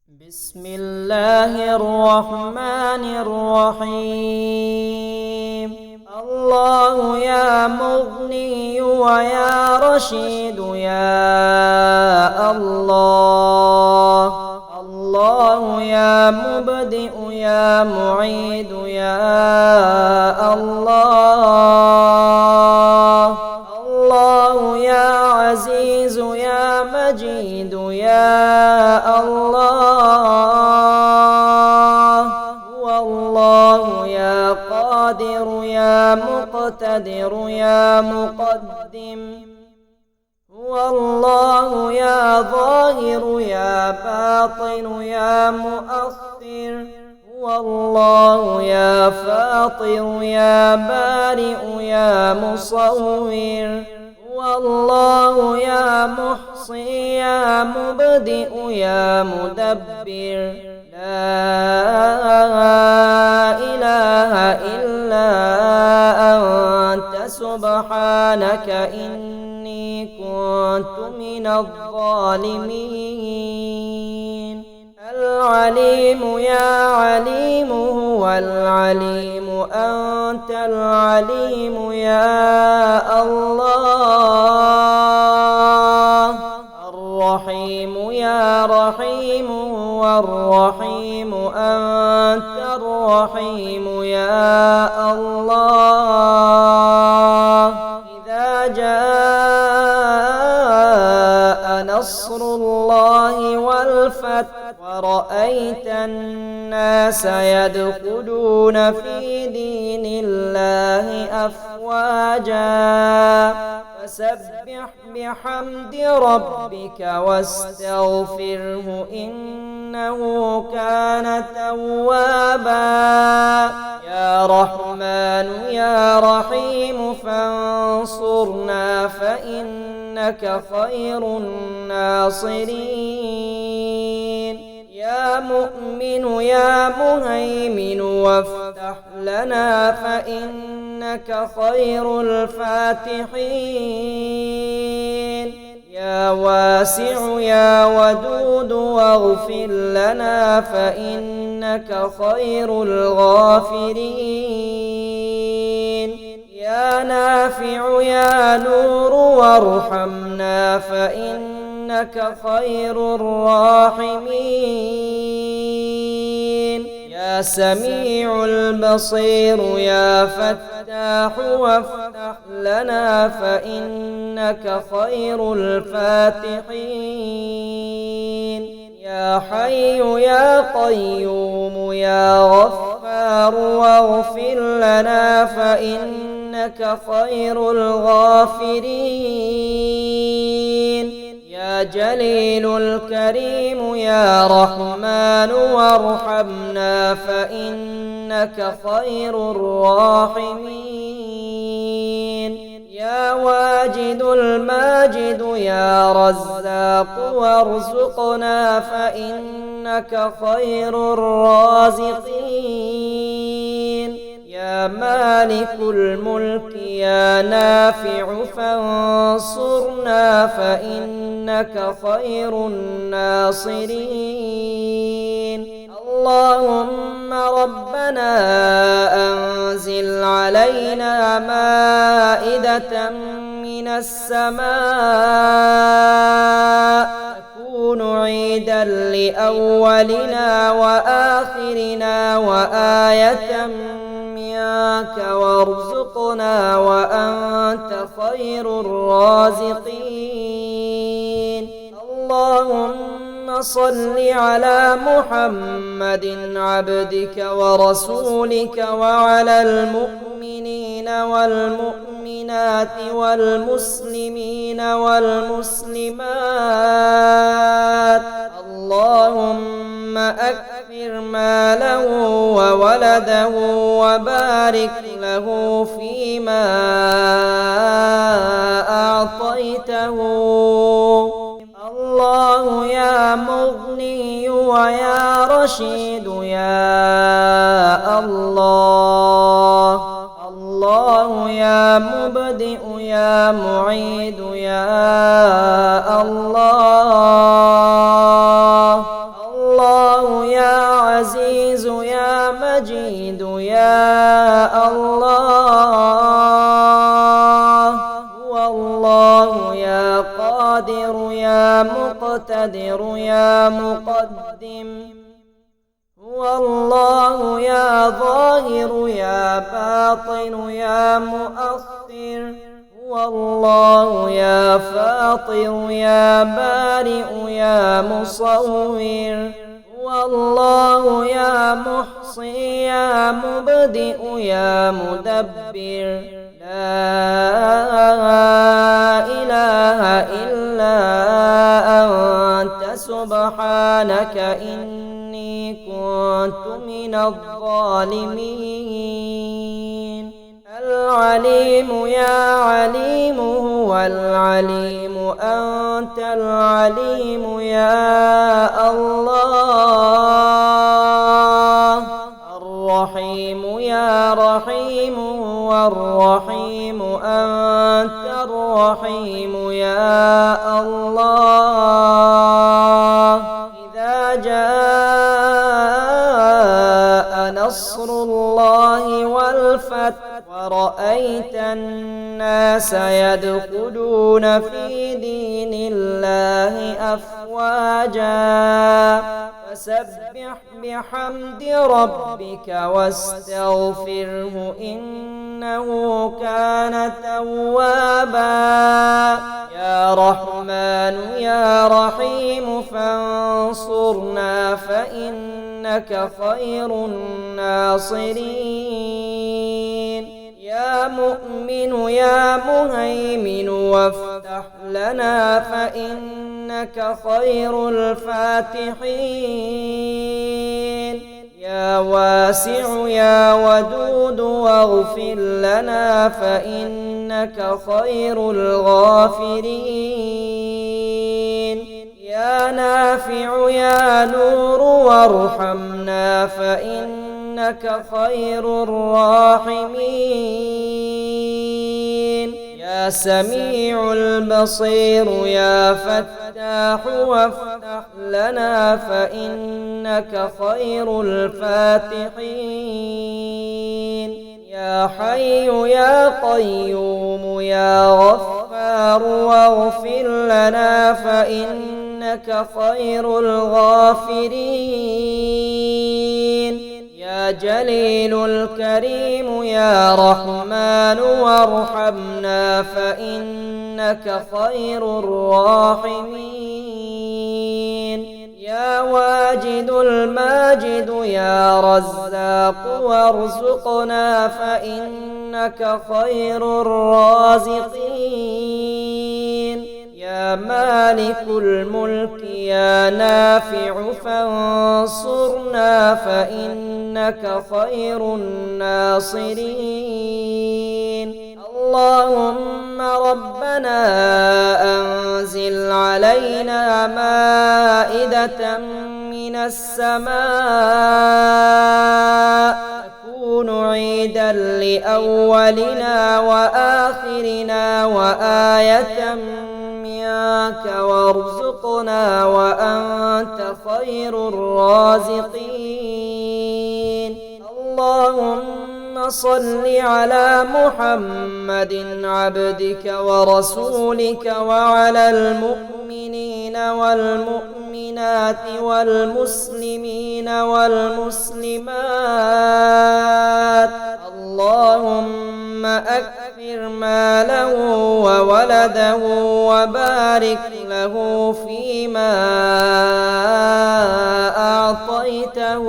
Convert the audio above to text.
بسم الله الرحمن الرحيم. الله يا مغني ويا رشيد يا الله. الله يا مبدئ يا معيد يا الله. الله يا عزيز يا مجيد يا الله. هو الله يا قادر يا مقتدر يا مقدم. هو الله يا ظاهر يا باطن يا مؤخر. هو الله يا فاطر يا بارئ يا مصور. هو الله يا محصي يا مبدئ يا مدبر. لا إله إلا أنت سبحانك إني كنت من الظالمين. العليم يا عليم هو العليم أنت العليم يا الله. الرحيم يا رحيم هو الرحيم أنت الرحيم يا الله. إذا جاء نصر الله والفتح ورأيت الناس يدخلون في دين الله أفواجا فسبح بحمد ربك واستغفره إنه كان توابا. يا رحمن يا رحيم فانصرنا فإنك خير الناصرين. يا مؤمن يا مهيمن وافتح لنا فإنك خير الفاتحين. يا واسع يا ودود واغفر لنا فإنك خير الغافرين. يا نافع يا نور وارحمنا فإنك خير الراحمين. يا سميع البصير يا فتاح وافتح لنا فإنك خير الفاتحين. يا حي يا قيوم يا غفار واغفر لنا فإنك خير الغافرين. يا جليل الكريم يا رحمن وارحمنا فإنك خير الراحمين. يا واجد الماجد يا رزاق وارزقنا فإنك خير الرازقين. يا مالك الملك يا نافع فانصرنا فإنك خير الناصرين. اللهم ربنا أنزل علينا مائدة من السماء تكون عيدا لأولنا وآخرنا وآية منك وارزقنا وأنت خير الرازقين. اللهم صل على محمد عبدك ورسولك وعلى المؤمنين والمؤمنات والمسلمين والمسلمات. اللهم أكثر ماله وولده وبارك له فيما أعطيته. الله يا مغني ويا رشيد يا الله. الله يا مبدئ يا معيد يا الله. الله يا عزيز يا مجيد يا الله، هو الله يا قادر يا مقتدر يا مقدم، هو الله يا ظاهر يا باطن يا مؤخر، هو الله يا فاطر يا بارئ يا مصور، هو الله يا محصي يا مبدئ يا مدبر، لا إله إلا أنت سبحانك إني كنت من الظالمين. العليم يا عليم هو العليم أنت العليم يا الله. الرحيم يا رحيم هو الرحيم أنت الرحيم يا الله. إذا جاء نصر الله والفتح ورأيت الناس يدخلون في دين الله أفواجا فسبح بحمد ربك واستغفره إنه كان توابا. يا رحمن يا رحيم فانصرنا فإنك خير الناصرين. يا مؤمن يا مهيمن وافتح لنا فإنك خير الفاتحين. يا واسع يا ودود واغفر لنا فإنك خير الغافرين. يا نافع يا نور وارحمنا فإنك خير الراحمين. يا سميع البصير يا فتاح وافتح لنا فإنك خير الفاتحين. يا حي يا قيوم يا غفار واغفر لنا فإنك خير الغافرين. يا جليل الكريم يا رحمن وارحمنا فإنك خير الراحمين. يا واجد الماجد يا رزاق وارزقنا فإنك خير الرازقين. يا مالك الملك يا نافع فانصرنا فإنك خير الناصرين. اللهم ربنا أنزل علينا مائدة من السماء تكون عيدا لأولنا وآخرنا وآية منك وارزقنا وأنت خير الرازقين. اللهم صل على محمد عبدك ورسولك وعلى المؤمنين والمؤمنات والمسلمين والمسلمات. اللهم أكثر ماله وولده وبارك له فيما أعطيته